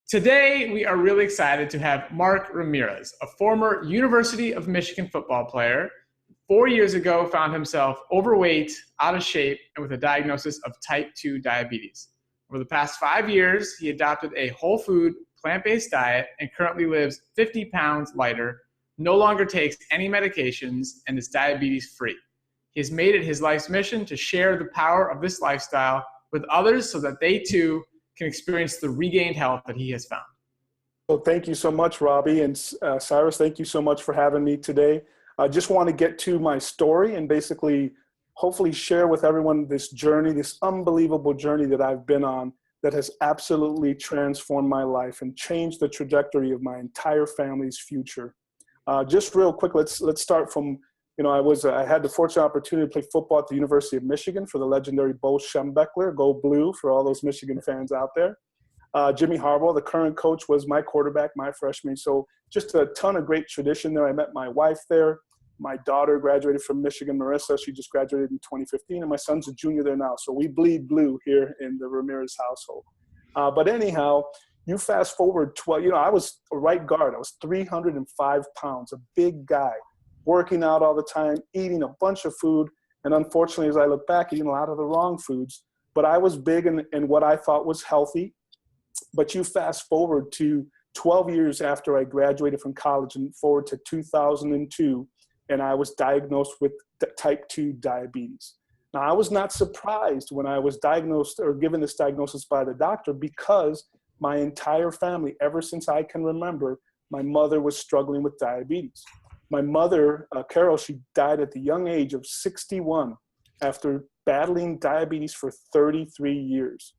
Today, we are really excited to have Marc Ramirez, a former University of Michigan football player. 4 years ago, found himself overweight, out of shape, and with a diagnosis of type 2 diabetes. Over the past 5 years, he adopted a whole food, plant-based diet and currently lives 50 pounds lighter, no longer takes any medications, and is diabetes-free. He has made it his life's mission to share the power of this lifestyle with others so that they too can experience the regained health that he has found. Well, thank you so much, Robbie. And Cyrus, thank you so much for having me today. I just want to get to my story and basically hopefully share with everyone this journey, this unbelievable journey that I've been on that has absolutely transformed my life and changed the trajectory of my entire family's future. Just real quick, let's start from, I had the fortunate opportunity to play football at the University of Michigan for the legendary Bo Schembechler, Go Blue, for all those Michigan fans out there. Jimmy Harbaugh, the current coach, was my quarterback my freshman. So just a ton of great tradition there. I met my wife there. My daughter graduated from Michigan, Marissa. She just graduated in 2015, and my son's a junior there now. So we bleed blue here in the Ramirez household. But anyhow, you fast forward 12, I was a right guard. I was 305 pounds, a big guy, working out all the time, eating a bunch of food. And unfortunately, as I look back, eating a lot of the wrong foods. But I was big in what I thought was healthy. But you fast forward to 12 years after I graduated from college and forward to 2002, and I was diagnosed with type 2 diabetes. Now, I was not surprised when I was diagnosed or given this diagnosis by the doctor, because my entire family, ever since I can remember, my mother was struggling with diabetes. My mother, Carol, she died at the young age of 61 after battling diabetes for 33 years.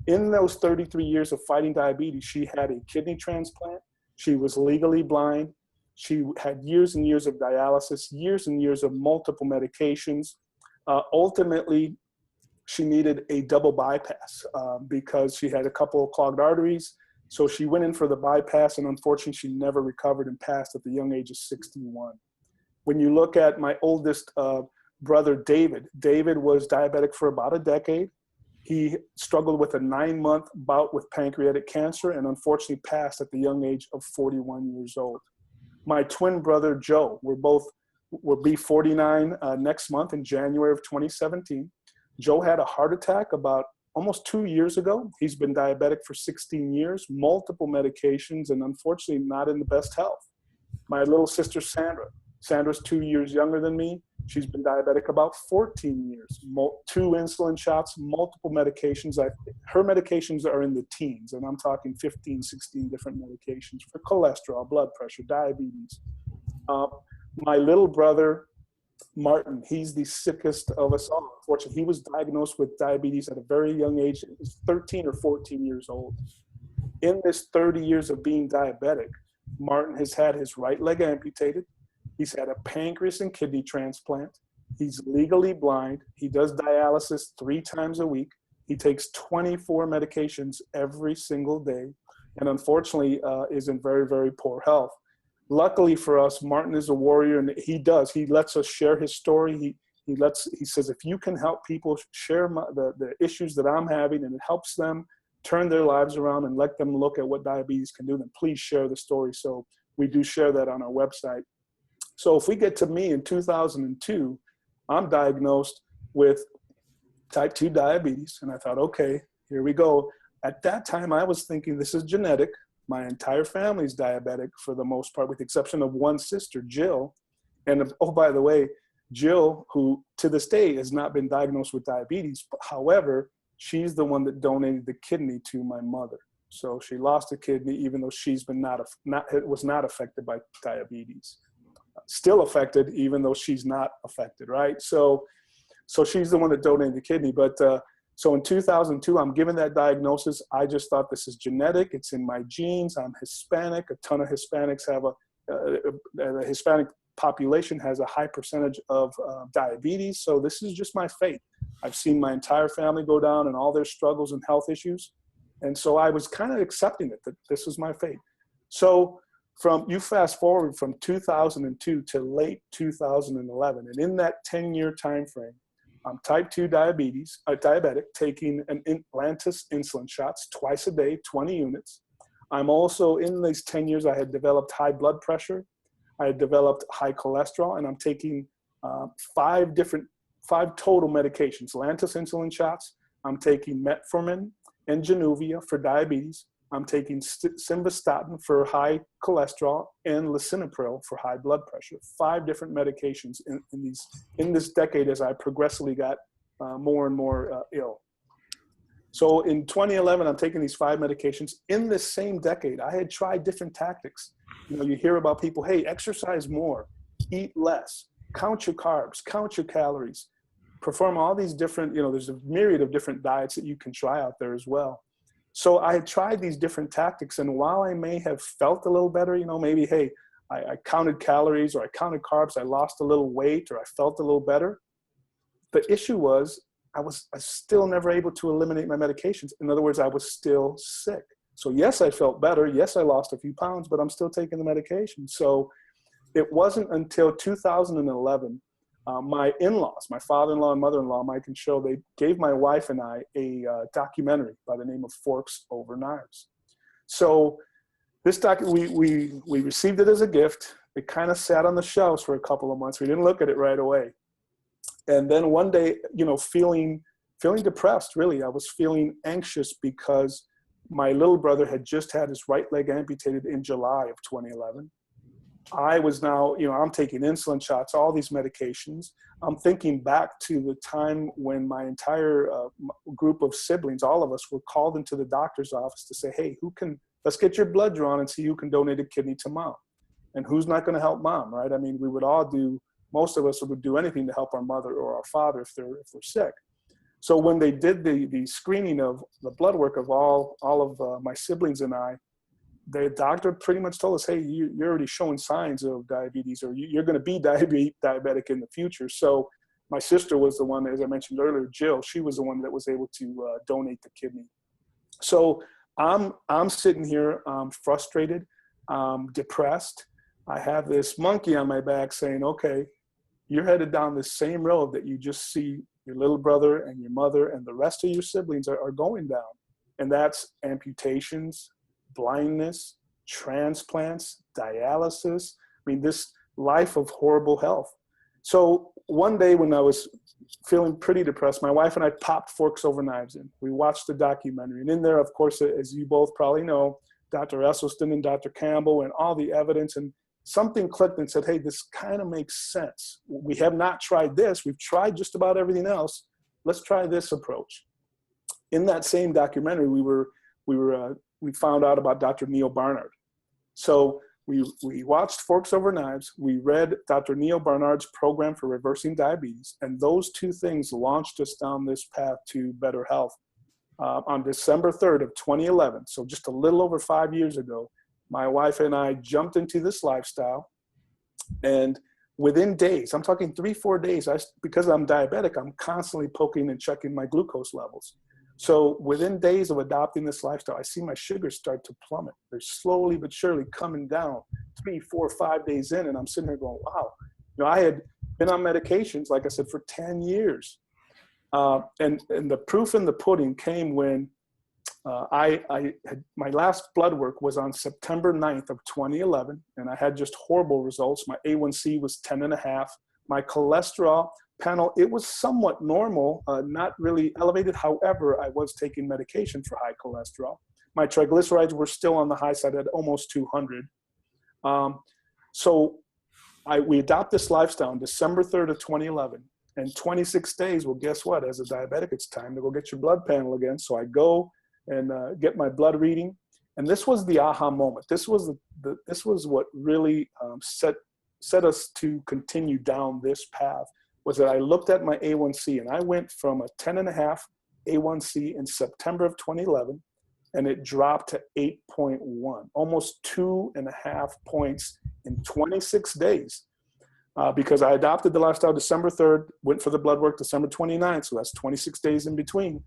In those 33 years of fighting diabetes, she had a kidney transplant. She was legally blind. She had years and years of dialysis, years and years of multiple medications. Ultimately, she needed a double bypass because she had a couple of clogged arteries. So she went in for the bypass, and unfortunately, she never recovered and passed at the young age of 61. When you look at my oldest brother, David was diabetic for about a decade. He struggled with a 9-month bout with pancreatic cancer and unfortunately passed at the young age of 41 years old. My twin brother, Joe, will be 49 next month in January of 2017. Joe had a heart attack about almost 2 years ago. He's been diabetic for 16 years, multiple medications, and unfortunately not in the best health. My little sister, Sandra's 2 years younger than me. She's been diabetic about 14 years, 2 insulin shots, multiple medications. Her medications are in the teens, and I'm talking 15, 16 different medications for cholesterol, blood pressure, diabetes. My little brother, Martin, he's the sickest of us all. Unfortunately, he was diagnosed with diabetes at a very young age. He was 13 or 14 years old. In this 30 years of being diabetic, Martin has had his right leg amputated. He's had a pancreas and kidney transplant. He's legally blind. He does dialysis 3 times a week. He takes 24 medications every single day, and unfortunately is in very, very poor health. Luckily for us, Martin is a warrior, and he lets us share his story. He says, if you can help people share the issues that I'm having, and it helps them turn their lives around and let them look at what diabetes can do, then please share the story. So we do share that on our website. So if we get to me in 2002, I'm diagnosed with type 2 diabetes. And I thought, okay, here we go. At that time, I was thinking this is genetic. My entire family's diabetic for the most part, with the exception of one sister, Jill. And oh, by the way, Jill, who to this day has not been diagnosed with diabetes. However, she's the one that donated the kidney to my mother. So she lost a kidney, even though she's been was not affected by diabetes. Still affected, even though she's not affected, right? So she's the one that donated the kidney. But so in 2002, I'm given that diagnosis. I just thought this is genetic. It's in my genes. I'm Hispanic. A ton of Hispanics have the Hispanic population has a high percentage of diabetes. So this is just my fate. I've seen my entire family go down and all their struggles and health issues. And so I was kind of accepting it, that this was my fate. So you fast forward from 2002 to late 2011, and in that 10-year time frame, I'm type 2 diabetic, taking an Lantus insulin shots twice a day, 20 units. I'm also, in these 10 years, I had developed high blood pressure. I had developed high cholesterol, and I'm taking 5 total medications. Lantus insulin shots. I'm taking metformin and Januvia for diabetes. I'm taking simvastatin for high cholesterol and lisinopril for high blood pressure. 5 different medications in this decade as I progressively got more and more ill. So in 2011, I'm taking these 5 medications. In this same decade, I had tried different tactics. You know, you hear about people, hey, exercise more, eat less, count your carbs, count your calories, perform all these different, there's a myriad of different diets that you can try out there as well. So I had tried these different tactics, and while I may have felt a little better, maybe, hey, I counted calories or I counted carbs, I lost a little weight or I felt a little better. The issue was I was still never able to eliminate my medications. In other words, I was still sick. So yes, I felt better. Yes, I lost a few pounds, but I'm still taking the medication. So it wasn't until 2011, my in-laws, my father-in-law and mother-in-law, Mike and Cheryl, they gave my wife and I a documentary by the name of Forks Over Knives. So this we received it as a gift. It kind of sat on the shelves for a couple of months. We didn't look at it right away. And then one day, feeling depressed, really. I was feeling anxious because my little brother had just had his right leg amputated in July of 2011. I was now, I'm taking insulin shots, all these medications. I'm thinking back to the time when my entire group of siblings, all of us, were called into the doctor's office to say, hey, let's get your blood drawn and see who can donate a kidney to mom. And who's not going to help mom, right? I mean, most of us would do anything to help our mother or our father if they're sick. So when they did the screening of the blood work of all of my siblings and I, the doctor pretty much told us, hey, you're already showing signs of diabetes, or you're going to be diabetic in the future. So my sister was the one, as I mentioned earlier, Jill, she was the one that was able to donate the kidney. So I'm sitting here, frustrated, depressed. I have this monkey on my back saying, okay, you're headed down the same road that you just see your little brother and your mother and the rest of your siblings are going down. And that's amputations, blindness, transplants, dialysis. I mean, this life of horrible health. So one day when I was feeling pretty depressed, my wife and I popped Forks Over Knives in. We watched the documentary. And in there, of course, as you both probably know, Dr. Esselstyn and Dr. Campbell and all the evidence, and something clicked and said, hey, this kind of makes sense. We have not tried this. We've tried just about everything else. Let's try this approach. In that same documentary, we found out about Dr. Neil Barnard. So we watched Forks Over Knives. We read Dr. Neil Barnard's program for reversing diabetes. And those 2 things launched us down this path to better health. On December 3rd of 2011, so just a little over 5 years ago, my wife and I jumped into this lifestyle, and within days, I'm talking 3-4 days, because I'm diabetic, I'm constantly poking and checking my glucose levels. So within days of adopting this lifestyle, I see my sugars start to plummet. They're slowly but surely coming down 3, 4, 5 days in, and I'm sitting here going, wow. I had been on medications, like I said, for 10 years. And the proof in the pudding came when my last blood work was on September 9th of 2011, and I had just horrible results. My A1C was 10.5. My cholesterol panel, it was somewhat normal, not really elevated. However, I was taking medication for high cholesterol. My triglycerides were still on the high side at almost 200. So we adopt this lifestyle on December 3rd of 2011. And 26 days, well, guess what? As a diabetic, it's time to go get your blood panel again. So I go and get my blood reading. And this was the aha moment. This was what really set us to continue down this path, was that I looked at my A1C, and I went from a 10.5 A1C in September of 2011, and it dropped to 8.1, almost 2.5 points in 26 days. Because I adopted the lifestyle December 3rd, went for the blood work December 29th, so that's 26 days in between.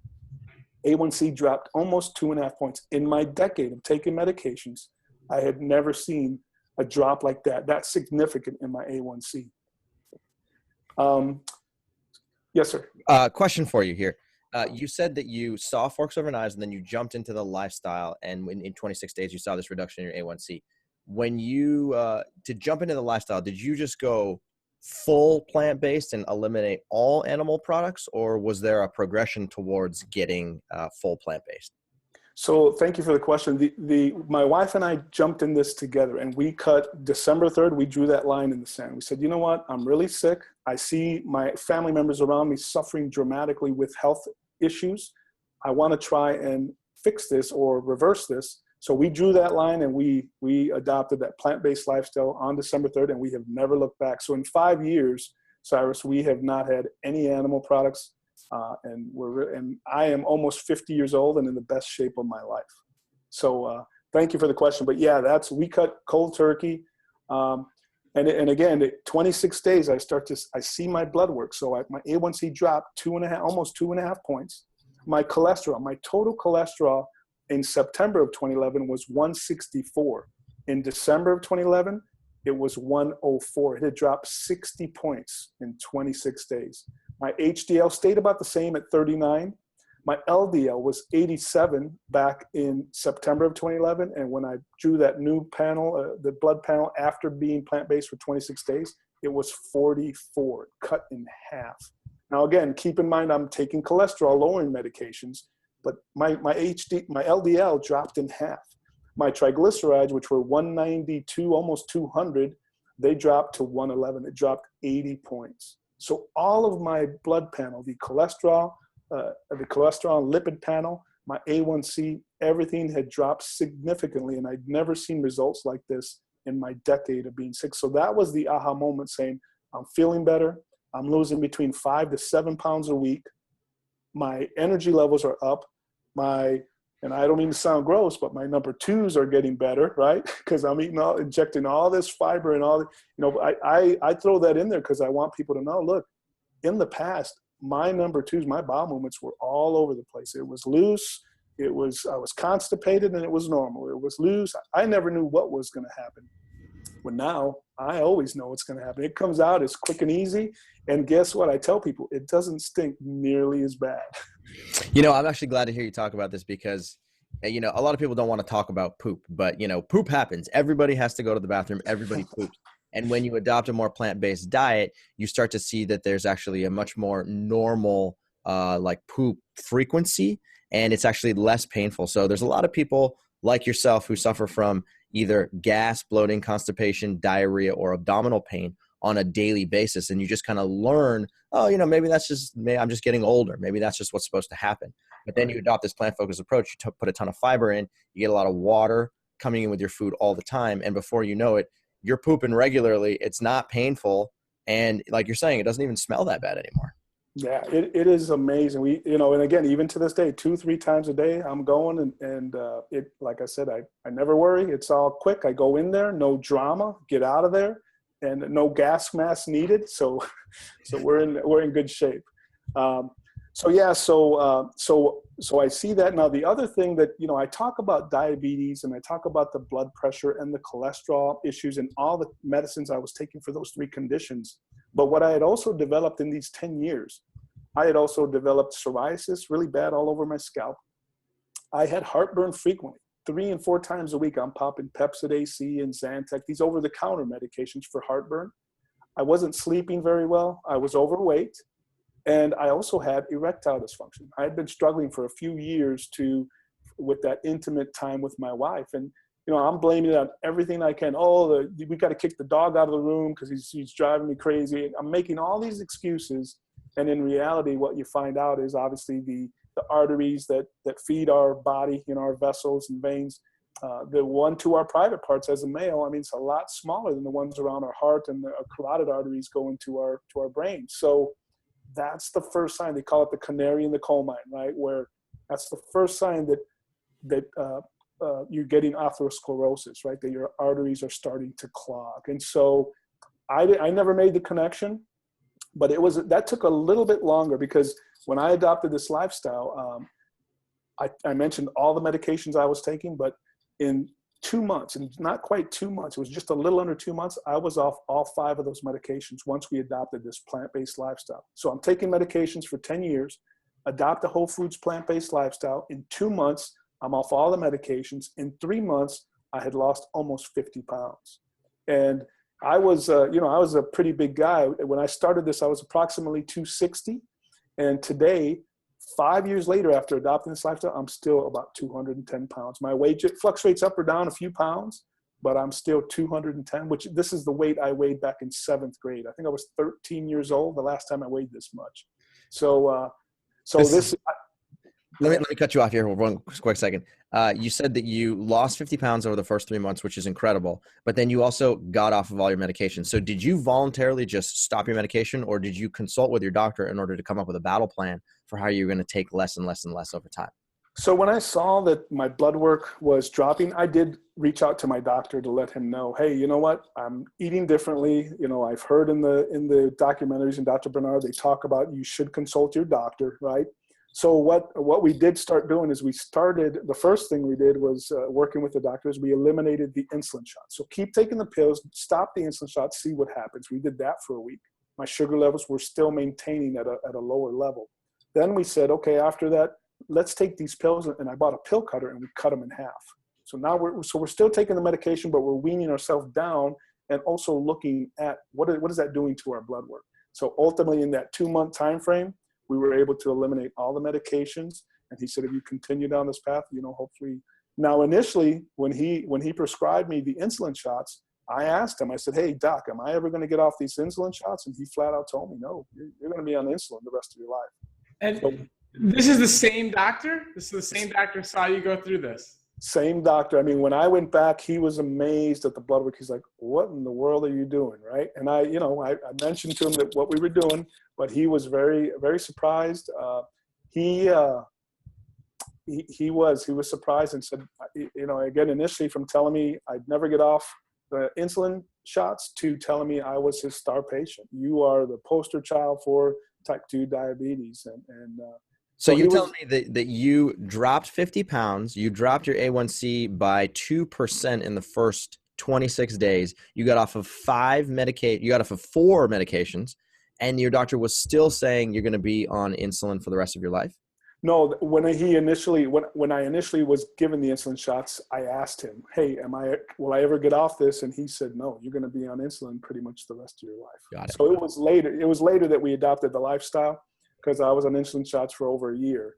A1C dropped almost 2.5 points. In my decade of taking medications, I had never seen a drop like that significant in my A1C. Yes, sir. Question for you here. You said that you saw forks over knives and then you jumped into the lifestyle, and in 26 days you saw this reduction in your A1C. When you to jump into the lifestyle, did you just go full plant-based and eliminate all animal products, or was there a progression towards getting full plant-based? So thank you for the question. My wife and I jumped in this together, and we cut December 3rd. We drew that line in the sand. We said, you know what? I'm really sick. I see my family members around me suffering dramatically with health issues. I want to try and fix this or reverse this. So we drew that line, and we adopted that plant-based lifestyle on December 3rd, and we have never looked back. So in 5 years, Cyrus, we have not had any animal products. And I am almost 50 years old and in the best shape of my life. So thank you for the question. But yeah, we cut cold turkey. And again, at 26 days, I see my blood work. So my A1C dropped almost 2.5 points. My cholesterol, my total cholesterol in September of 2011 was 164. In December of 2011, it was 104. It had dropped 60 points in 26 days. My HDL stayed about the same at 39. My LDL was 87 back in September of 2011. And when I drew that new panel, the blood panel after being plant-based for 26 days, it was 44, cut in half. Now, again, keep in mind, I'm taking cholesterol lowering medications, but my LDL dropped in half. My triglycerides, which were 192, almost 200, they dropped to 111. It dropped 80 points. So all of my blood panel, the cholesterol lipid panel, my A1C, everything had dropped significantly. And I'd never seen results like this in my decade of being sick. So that was the aha moment, saying, I'm feeling better. I'm losing between 5 to 7 pounds a week. My energy levels are up. And I don't mean to sound gross, but my number twos are getting better, right? Because I'm injecting all this fiber and all, I throw that in there because I want people to know, look, in the past, my number twos, my bowel movements were all over the place. It was loose. I was constipated, and it was normal. It was loose. I never knew what was going to happen. But now I always know what's going to happen. It comes out as quick and easy. And guess what? I tell people, it doesn't stink nearly as bad. I'm actually glad to hear you talk about this because, a lot of people don't want to talk about poop, but, poop happens. Everybody has to go to the bathroom. Everybody poops. And when you adopt a more plant-based diet, you start to see that there's actually a much more normal, poop frequency, and it's actually less painful. So there's a lot of people like yourself who suffer from either gas, bloating, constipation, diarrhea, or abdominal pain on a daily basis. And you just kind of learn, maybe I'm just getting older. Maybe that's just what's supposed to happen. But then you adopt this plant-focused approach. You put a ton of fiber in. You get a lot of water coming in with your food all the time. And before you know it, you're pooping regularly. It's not painful. And like you're saying, it doesn't even smell that bad anymore. Yeah, it is amazing. And again, even to this day, 2-3 times a day, I'm going and it, like I said, I never worry. It's all quick. I go in there, no drama, get out of there, and no gas mask needed. So we're in good shape. So I see that. Now, the other thing that, I talk about diabetes and I talk about the blood pressure and the cholesterol issues and all the medicines I was taking for those 3 conditions. But what I had also developed in these 10 years, I had also developed psoriasis really bad all over my scalp. I had heartburn frequently, 3 and 4 times a week. I'm popping Pepcid AC and Zantac, these over-the-counter medications for heartburn. I wasn't sleeping very well. I was overweight. And I also had erectile dysfunction. I had been struggling for a few years with that intimate time with my wife. And, I'm blaming it on everything I can. We got to kick the dog out of the room because he's driving me crazy. I'm making all these excuses. And in reality, what you find out is obviously the arteries that feed our body, our vessels and veins, the one to our private parts as a male, it's a lot smaller than the ones around our heart, and the carotid arteries go into our brain. So that's the first sign. They call it the canary in the coal mine, right? Where that's the first sign that you're getting atherosclerosis, right? That your arteries are starting to clog. And so I never made the connection, but that took a little bit longer because when I adopted this lifestyle, I mentioned all the medications I was taking, but in 2 months, and not quite 2 months, it was just a little under 2 months, I was off all 5 of those medications once we adopted this plant-based lifestyle. So I'm taking medications for 10 years, adopt a whole foods plant-based lifestyle. In 2 months, I'm off all the medications. In 3 months, I had lost almost 50 pounds. And I was, I was a pretty big guy. When I started this, I was approximately 260. And today, 5 years later, after adopting this lifestyle, I'm still about 210 pounds. My weight fluctuates up or down a few pounds, but I'm still 210, which this is the weight I weighed back in 7th grade. I think I was 13 years old the last time I weighed this much. So, Let me cut you off here for one quick second. You said that you lost 50 pounds over the first 3 months, which is incredible, but then you also got off of all your medication. So did you voluntarily just stop your medication, or did you consult with your doctor in order to come up with a battle plan for how you're going to take less and less and less over time? So when I saw that my blood work was dropping, I did reach out to my doctor to let him know, hey, you know what, I'm eating differently. I've heard in the documentaries and Dr. Bernard, they talk about you should consult your doctor, right? So what we did start doing is the first thing we did was working with the doctors, we eliminated the insulin shots. So keep taking the pills, stop the insulin shots, see what happens. We did that for a week. My sugar levels were still maintaining at a lower level. Then we said, okay, after that, let's take these pills, and I bought a pill cutter and we cut them in half. So now we're still taking the medication, but we're weaning ourselves down and also looking at what is that doing to our blood work. So ultimately in that 2-month time frame, we were able to eliminate all the medications. And he said, if you continue down this path, hopefully. Now, initially, when he prescribed me the insulin shots, I asked him, I said, hey, doc, am I ever going to get off these insulin shots? And he flat out told me, no, you're going to be on insulin the rest of your life. And so, this is the same doctor? This is the same doctor who saw you go through this? Same doctor. I mean, when I went back, he was amazed at the blood work. He's like, what in the world are you doing, right? And I mentioned to him that what we were doing, but he was very, very surprised. He was surprised and said, again, initially from telling me I'd never get off the insulin shots to telling me I was his star patient. You are the poster child for type 2 diabetes. So you're telling me that you dropped 50 pounds, you dropped your A1C by 2% in the first 26 days. You got off of 4 medications, and your doctor was still saying you're going to be on insulin for the rest of your life? No, when I initially was given the insulin shots, I asked him, hey, will I ever get off this? And he said, no, you're going to be on insulin pretty much the rest of your life. Got it. So it was later that we adopted the lifestyle, because I was on insulin shots for over a year.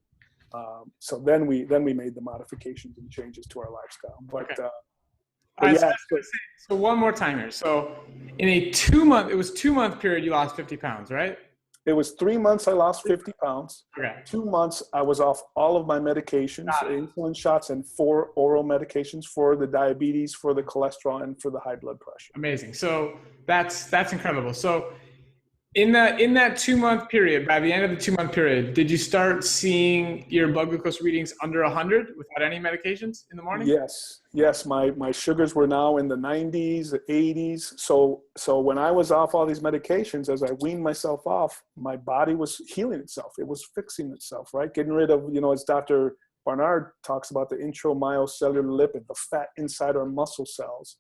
So then we made the modifications and changes to our lifestyle. But, okay. So one more time here. So in a 2-month period, you lost 50 pounds, right? It was 3 months I lost 50 pounds. Okay. 2 months I was off all of my medications, insulin shots, and 4 oral medications for the diabetes, for the cholesterol, and for the high blood pressure. Amazing. So that's incredible. So in that 2-month period, by the end of the 2-month period, did you start seeing your blood glucose readings under 100 without any medications in the morning? Yes. My sugars were now in the 90s, the 80s. So when I was off all these medications, as I weaned myself off, my body was healing itself. It was fixing itself, right? Getting rid of, as Dr. Barnard talks about, the intramyocellular lipid, the fat inside our muscle cells,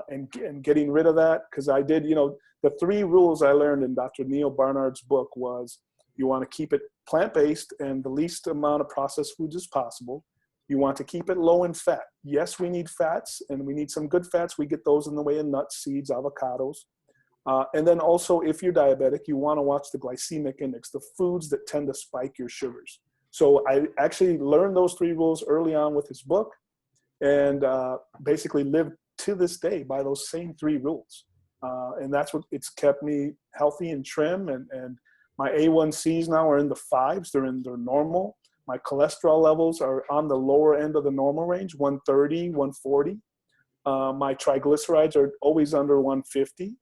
and getting rid of that. Because I did, the 3 rules I learned in Dr. Neil Barnard's book was, you want to keep it plant-based and the least amount of processed foods as possible. You want to keep it low in fat. Yes, we need fats, and we need some good fats. We get those in the way of nuts, seeds, avocados. And then also, if you're diabetic, you want to watch the glycemic index, the foods that tend to spike your sugars. So I actually learned those 3 rules early on with his book, and basically lived to this day by those same 3 rules. And that's what it's kept me healthy and trim. And my A1Cs now are in the 5s. They're normal. My cholesterol levels are on the lower end of the normal range, 130, 140. My triglycerides are always under 150.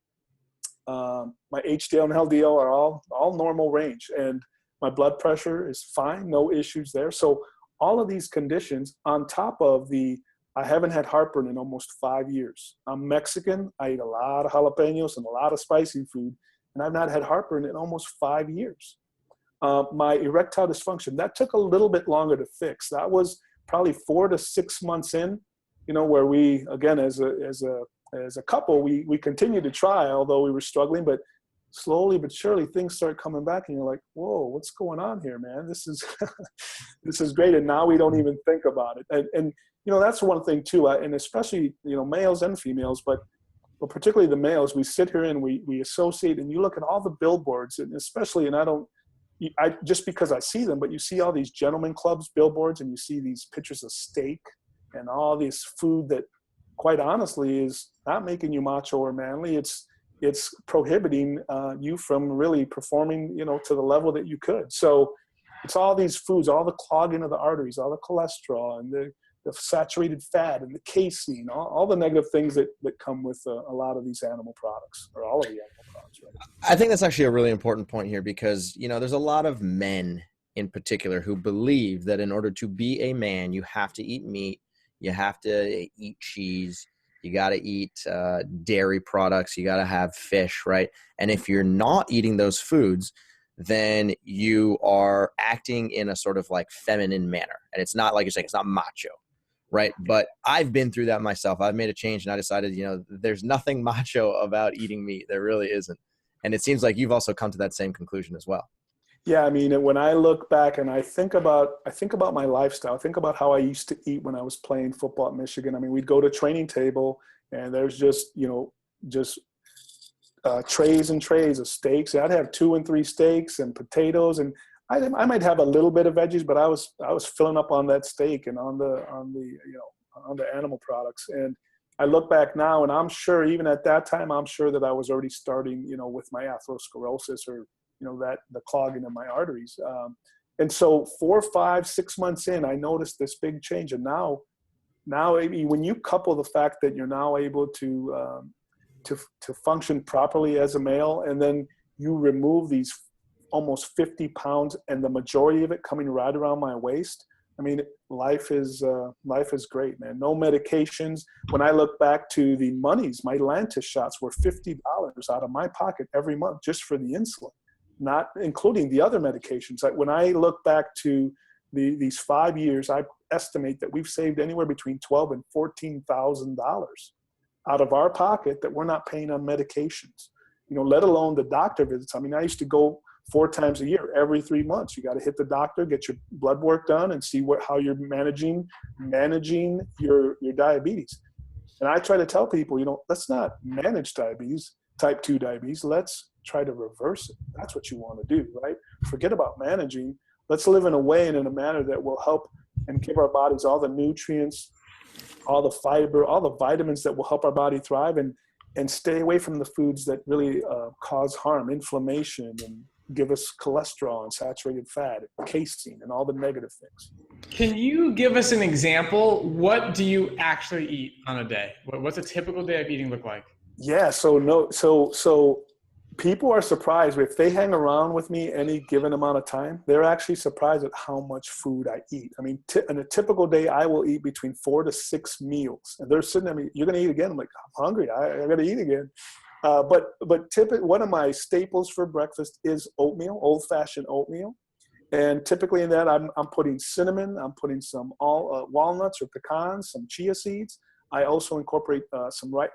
My HDL and LDL are all normal range. And my blood pressure is fine, no issues there. So all of these conditions, on top of I haven't had heartburn in almost 5 years. I'm Mexican. I eat a lot of jalapenos and a lot of spicy food, and I've not had heartburn in almost 5 years. My erectile dysfunction, that took a little bit longer to fix. That was probably 4 to 6 months in. where we, again, as a couple, we continued to try, although we were struggling, but slowly but surely things start coming back and you're like, whoa, what's going on here, man? This is, this is great. And now we don't even think about it. And that's one thing too. And especially, males and females, but particularly the males, we sit here and we associate, and you look at all the billboards, and especially, and I just because I see them, but you see all these gentleman clubs billboards, and you see these pictures of steak and all this food that quite honestly is not making you macho or manly. It's prohibiting you from really performing, to the level that you could. So it's all these foods, all the clogging of the arteries, all the cholesterol and the saturated fat and the casein, all the negative things that come with a lot of these animal products, or all of the animal products. Right? I think that's actually a really important point here because, there's a lot of men in particular who believe that in order to be a man, you have to eat meat, you have to eat cheese, you got to eat dairy products, you got to have fish, right? And if you're not eating those foods, then you are acting in a sort of like feminine manner. And it's not like you're saying, it's not macho, right? But I've been through that myself. I've made a change and I decided, there's nothing macho about eating meat. There really isn't. And it seems like you've also come to that same conclusion as well. Yeah, I mean, when I look back and I think about my lifestyle, I think about how I used to eat when I was playing football at Michigan. I mean, we'd go to training table and there's just trays and trays of steaks. I'd have 2 and 3 steaks and potatoes, and I might have a little bit of veggies, but I was filling up on that steak and on the animal products. And I look back now, and I'm sure even at that time, I'm sure that I was already starting, with my atherosclerosis or that the clogging of my arteries. And so 4, 5, 6 months in, I noticed this big change. And now when you couple the fact that you're now able to function properly as a male, and then you remove these almost 50 pounds and the majority of it coming right around my waist, I mean, life is great, man. No medications. When I look back to the monies, my Lantus shots were $50 out of my pocket every month just for the insulin, not including the other medications. Like when I look back to these 5 years, I estimate that we've saved anywhere between $12,000 and $14,000 out of our pocket that we're not paying on medications, let alone the doctor visits. I mean, I used to go 4 times a year, every 3 months. You got to hit the doctor, get your blood work done, and see how you're managing your diabetes. And I try to tell people, let's not manage diabetes, type 2 diabetes. Let's try to reverse it. That's what you want to do, right? Forget about managing. Let's live in a way and in a manner that will help and give our bodies all the nutrients, all the fiber, all the vitamins that will help our body thrive, and stay away from the foods that really cause harm, inflammation, and give us cholesterol and saturated fat, casein, and all the negative things. Can you give us an example? What do you actually eat on a day? What's a typical day of eating look like? Yeah, so people are surprised if they hang around with me any given amount of time. They're actually surprised at how much food I eat. I mean, in a typical day, I will eat between 4 to 6 meals, and they're sitting at me. You're going to eat again? I'm like, I'm hungry. I got to eat again. But one of my staples for breakfast is oatmeal, old-fashioned oatmeal. And typically in that, I'm putting cinnamon, I'm putting some walnuts or pecans, some chia seeds. I also incorporate a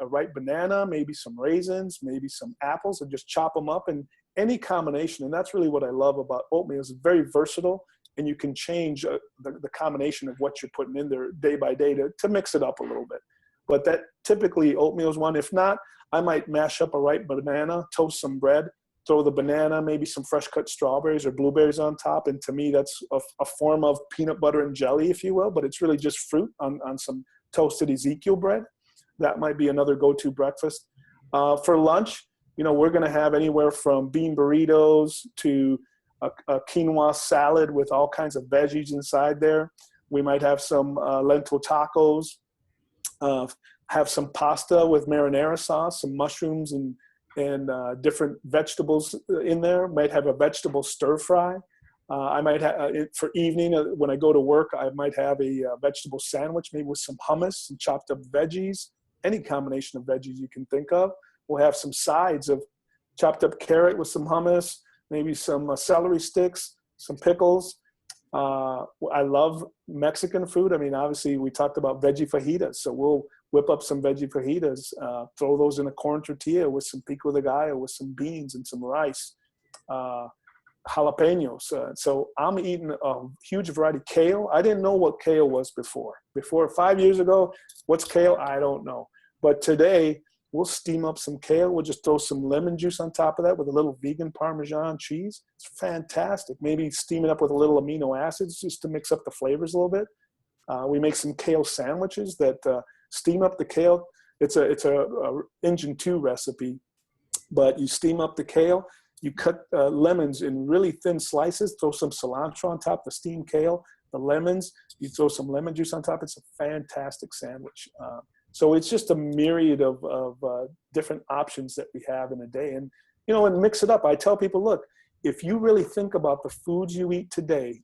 ripe banana, maybe some raisins, maybe some apples, and just chop them up, and any combination. And that's really what I love about oatmeal. It's very versatile, and you can change the combination of what you're putting in there day by day to mix it up a little bit. But that typically oatmeal is one. If not, I might mash up a ripe banana, toast some bread, throw the banana, maybe some fresh cut strawberries or blueberries on top. And to me, that's a form of peanut butter and jelly, if you will, but it's really just fruit on some toasted Ezekiel bread. That might be another go-to breakfast. For lunch, we're going to have anywhere from bean burritos to a quinoa salad with all kinds of veggies inside there. We might have some lentil tacos, have some pasta with marinara sauce, some mushrooms and different vegetables in there. Might have a vegetable stir fry. I might have, for evening when I go to work, I might have a vegetable sandwich, maybe with some hummus and chopped up veggies, any combination of veggies you can think of. We'll have some sides of chopped up carrot with some hummus, maybe some celery sticks, some pickles. I love Mexican food. I mean, obviously we talked about veggie fajitas, so we'll whip up some veggie fajitas, throw those in a corn tortilla with some pico de gallo, with some beans and some rice, jalapenos. So I'm eating a huge variety. Kale, I didn't know what kale was before. Before 5 years ago, what's kale? I don't know. But today, we'll steam up some kale. We'll just throw some lemon juice on top of that with a little vegan Parmesan cheese. It's fantastic. Maybe steam it up with a little amino acids just to mix up the flavors a little bit. We make some kale sandwiches that steam up the kale. It's a Engine 2 recipe, but you steam up the kale. You cut lemons in really thin slices, throw some cilantro on top, the steamed kale, the lemons, you throw some lemon juice on top. It's a fantastic sandwich. So it's just a myriad of different options that we have in a day. And, you know, and mix it up. I tell people, look, if you really think about the foods you eat today,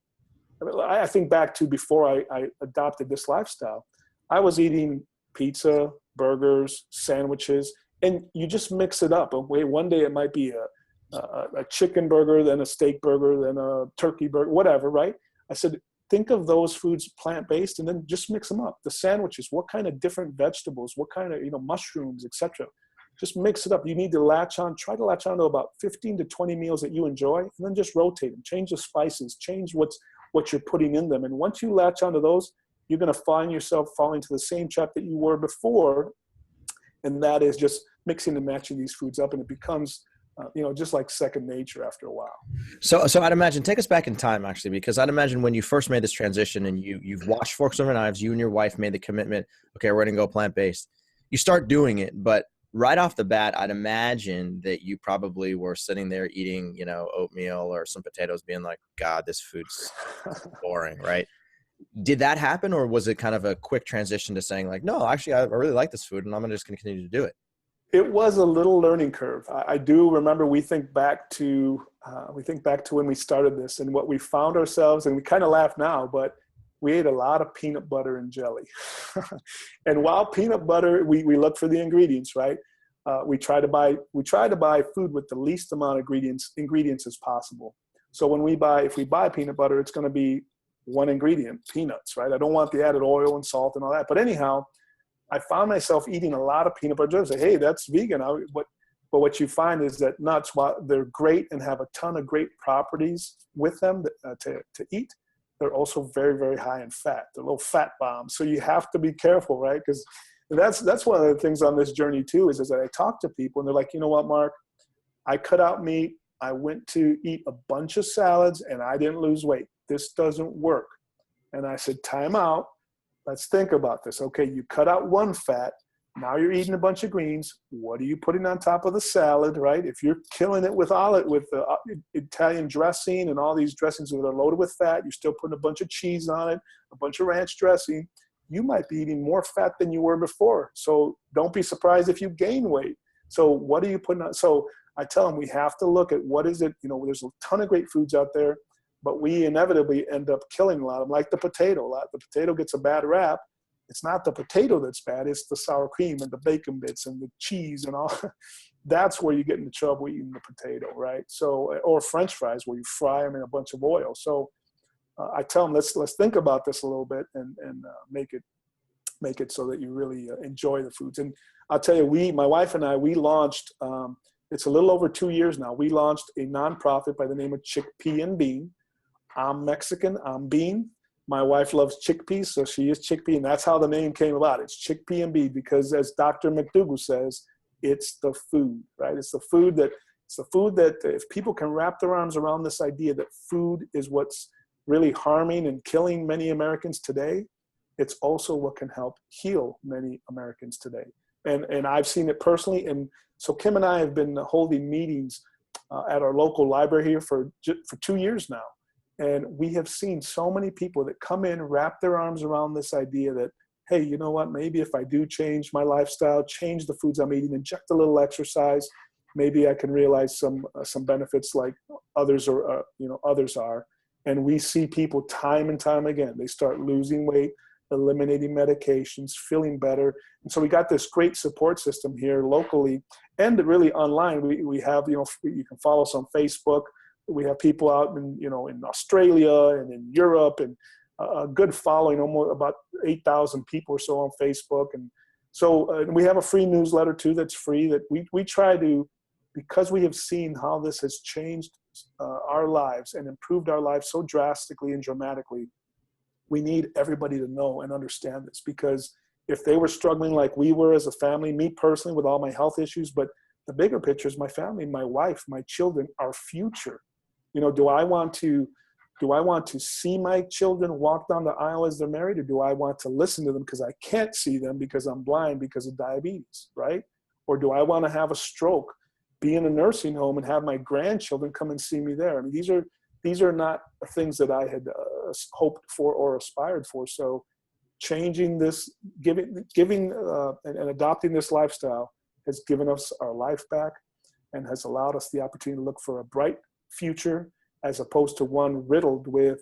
I think back to before I adopted this lifestyle, I was eating pizza, burgers, sandwiches, and you just mix it up. One day it might be a chicken burger, then a steak burger, then a turkey burger, whatever, right? I said, think of those foods plant-based and then just mix them up. The sandwiches, what kind of different vegetables, what kind of, mushrooms, etc. Just mix it up. You need to try to latch on to about 15 to 20 meals that you enjoy, and then just rotate them. Change the spices, change what you're putting in them. And once you latch onto those, you're going to find yourself falling to the same trap that you were before. And that is just mixing and matching these foods up. And it becomes just like second nature after a while. So I'd imagine, take us back in time, actually, because I'd imagine when you first made this transition and you've watched Forks Over Knives, you and your wife made the commitment, okay, we're going to go plant-based. You start doing it, but right off the bat, I'd imagine that you probably were sitting there eating, oatmeal or some potatoes being like, God, this food's boring, right? Did that happen, or was it kind of a quick transition to saying like, no, actually, I really like this food and I'm just going to continue to do it? It was a little learning curve. I do remember we think back to when we started this and what we found ourselves, and we kind of laugh now, but we ate a lot of peanut butter and jelly. And while peanut butter, we look for the ingredients, right? We try to buy food with the least amount of ingredients as possible. So if we buy peanut butter, it's going to be one ingredient, peanuts, right? I don't want the added oil and salt and all that. But anyhow, I found myself eating a lot of peanut butter. I say, hey, that's vegan. But what you find is that nuts, while they're great and have a ton of great properties with them to eat, they're also very, very high in fat. They're little fat bombs. So you have to be careful, right? Because that's one of the things on this journey too, is that I talk to people and they're like, you know what, Mark, I cut out meat. I went to eat a bunch of salads and I didn't lose weight. This doesn't work. And I said, time out. Let's think about this. Okay, you cut out one fat. Now you're eating a bunch of greens. What are you putting on top of the salad, right? If you're killing it with Italian dressing and all these dressings that are loaded with fat, you're still putting a bunch of cheese on it, a bunch of ranch dressing, you might be eating more fat than you were before. So don't be surprised if you gain weight. So what are you putting on? So I tell them we have to look at what is it, there's a ton of great foods out there, but we inevitably end up killing a lot of them, like the potato. The potato gets a bad rap. It's not the potato that's bad. It's the sour cream and the bacon bits and the cheese and all. That's where you get into trouble eating the potato, right? So, or French fries where you fry them in a bunch of oil. So I tell them, let's think about this a little bit and make it so that you really enjoy the foods. And I'll tell you, my wife and I, we launched, it's a little over 2 years now. We launched a nonprofit by the name of Chickpea and Bean. I'm Mexican, I'm bean. My wife loves chickpeas, so she is chickpea, and that's how the name came about. It's Chickpea and Bean because, as Dr. McDougall says, it's the food, right? It's the food that if people can wrap their arms around this idea that food is what's really harming and killing many Americans today, it's also what can help heal many Americans today. And I've seen it personally. And so Kim and I have been holding meetings at our local library here for 2 years now. And we have seen so many people that come in, wrap their arms around this idea that, hey, you know what, maybe if I do change my lifestyle, change the foods I'm eating, inject a little exercise, maybe I can realize some benefits like others are. And we see people time and time again, they start losing weight, eliminating medications, feeling better. And so we got this great support system here locally and really online. We have, you can follow us on Facebook. we have people out in Australia and in Europe, and a good following, almost about 8,000 people or so on Facebook. And so we have a free newsletter too that's free, that we try to, because we have seen how this has changed our lives and improved our lives so drastically and dramatically. We need everybody to know and understand this, because if they were struggling like we were as a family, me personally with all my health issues, but the bigger picture is my family, my wife, my children, our future. Do I want to see my children walk down the aisle as they're married, or do I want to listen to them because I can't see them because I'm blind because of diabetes, right? Or do I want to have a stroke, be in a nursing home, and have my grandchildren come and see me there? I mean, these are not things that I had hoped for or aspired for. So changing this, giving and adopting this lifestyle has given us our life back and has allowed us the opportunity to look for a bright future, as opposed to one riddled with,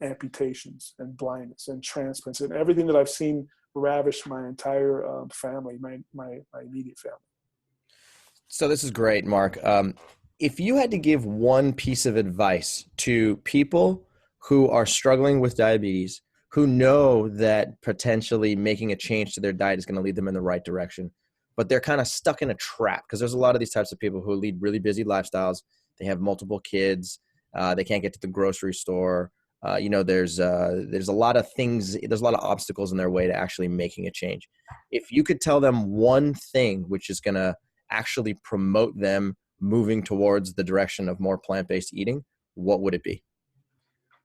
amputations and blindness and transplants and everything that I've seen ravish my entire family, my immediate family. So this is great, Mark. If you had to give one piece of advice to people who are struggling with diabetes, who know that potentially making a change to their diet is going to lead them in the right direction, but they're kind of stuck in a trap, because there's a lot of these types of people who lead really busy lifestyles. They have multiple kids. They can't get to the grocery store. There's a lot of things. There's a lot of obstacles in their way to actually making a change. If you could tell them one thing which is going to actually promote them moving towards the direction of more plant-based eating, what would it be?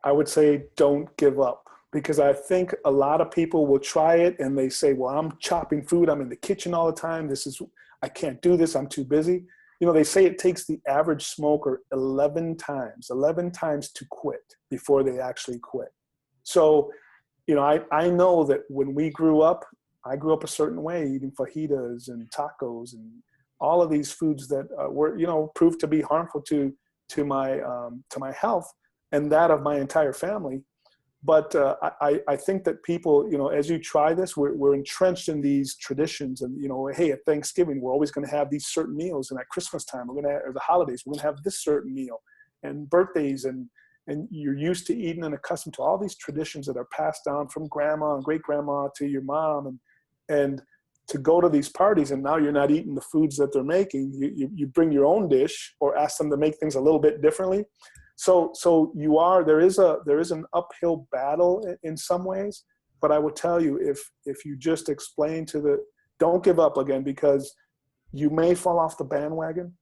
I would say don't give up, because I think a lot of people will try it and they say, well, I'm chopping food, I'm in the kitchen all the time, I can't do this, I'm too busy. They say it takes the average smoker 11 times to quit before they actually quit. So, I know that when I grew up a certain way, eating fajitas and tacos and all of these foods that were, proved to be harmful to my health and that of my entire family. But I think that people, as you try this, we're entrenched in these traditions. And, hey, at Thanksgiving, we're always going to have these certain meals. And at Christmas time, or the holidays, we're going to have this certain meal. And birthdays, and you're used to eating and accustomed to all these traditions that are passed down from grandma and great-grandma to your mom. And to go to these parties, and now you're not eating the foods that they're making. You bring your own dish or ask them to make things a little bit differently. So there is an uphill battle in some ways, but I would tell you, if you just explain don't give up again, because you may fall off the bandwagon,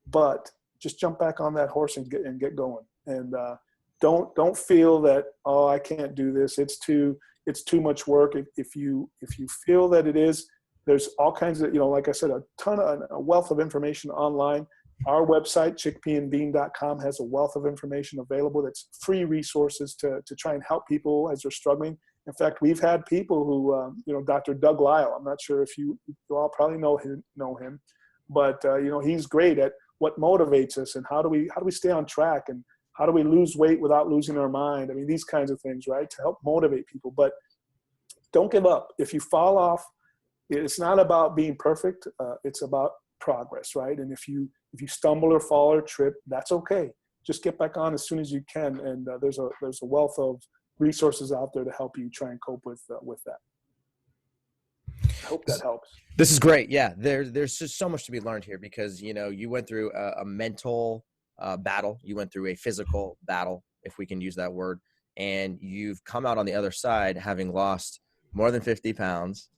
but just jump back on that horse and get going. And don't feel that, oh, I can't do this, it's too much work. If you feel that it is, there's all kinds of, like I said, a wealth of information online. Our website, chickpeaandbean.com, has a wealth of information available that's free resources to try and help people as they're struggling. In fact, we've had people who, Dr. Doug Lyle, I'm not sure if you all probably know him, but he's great at what motivates us and how do we stay on track, and how do we lose weight without losing our mind. I mean, these kinds of things, right, to help motivate people. But don't give up. If you fall off, it's not about being perfect. It's about progress, right? And if you stumble or fall or trip, that's okay. Just get back on as soon as you can. And there's a wealth of resources out there to help you try and cope with that. I hope that helps. This is great. Yeah, there's just so much to be learned here, because you went through a mental battle, you went through a physical battle, if we can use that word, and you've come out on the other side having lost more than 50 pounds.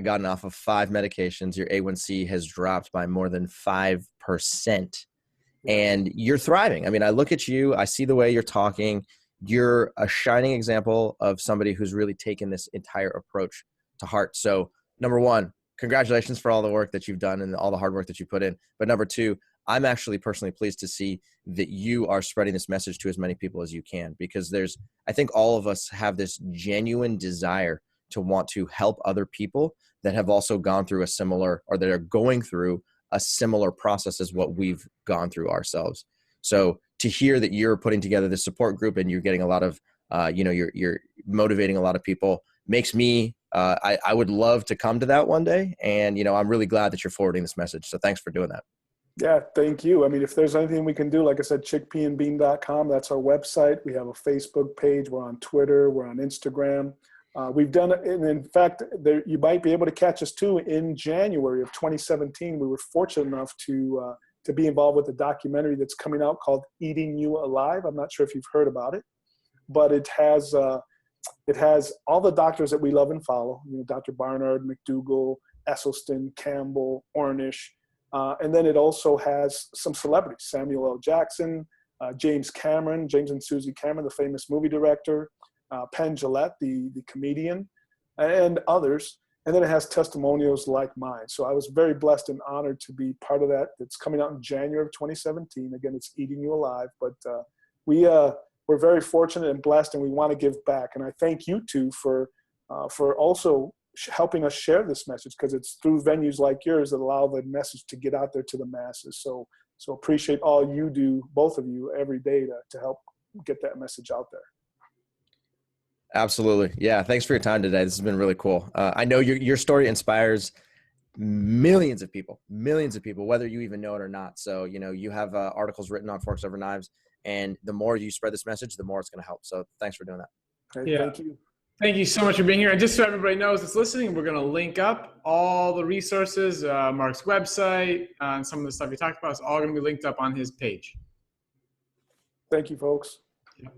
Gotten off of 5 medications. Your A1C has dropped by more than 5%, and you're thriving. I mean, I look at you, I see the way you're talking. You're a shining example of somebody who's really taken this entire approach to heart. So, number one, congratulations for all the work that you've done and all the hard work that you put in. But number two, I'm actually personally pleased to see that you are spreading this message to as many people as you can, because I think all of us have this genuine desire to want to help other people that have also gone through or that are going through a similar process as what we've gone through ourselves. So to hear that you're putting together this support group and you're getting a lot of, you're motivating a lot of people makes me, I would love to come to that one day. And, I'm really glad that you're forwarding this message. So thanks for doing that. Yeah, thank you. I mean, if there's anything we can do, like I said, chickpeaandbean.com, that's our website. We have a Facebook page. We're on Twitter. We're on Instagram. We've done it. And in fact, you might be able to catch us too in January of 2017. We were fortunate enough to be involved with a documentary that's coming out called Eating You Alive. I'm not sure if you've heard about it, but it has all the doctors that we love and follow, Dr. Barnard, McDougall, Esselstyn, Campbell, Ornish. And then it also has some celebrities, Samuel L. Jackson, James and Susie Cameron, the famous movie director, Penn Jillette, the comedian, and others. And then it has testimonials like mine. So I was very blessed and honored to be part of that. It's coming out in January of 2017. Again, it's Eating You Alive. But we're very fortunate and blessed, and we want to give back. And I thank you two for also helping us share this message, because it's through venues like yours that allow the message to get out there to the masses. So appreciate all you do, both of you, every day to help get that message out there. Absolutely. Yeah. Thanks for your time today. This has been really cool. I know your story inspires millions of people, whether you even know it or not. So, you have articles written on Forks Over Knives, and the more you spread this message, the more it's going to help. So thanks for doing that. Okay, yeah. Thank you. Thank you so much for being here. And just so everybody knows that's listening, we're going to link up all the resources, Marc's website, and some of the stuff he talked about is all going to be linked up on his page. Thank you, folks. Yeah.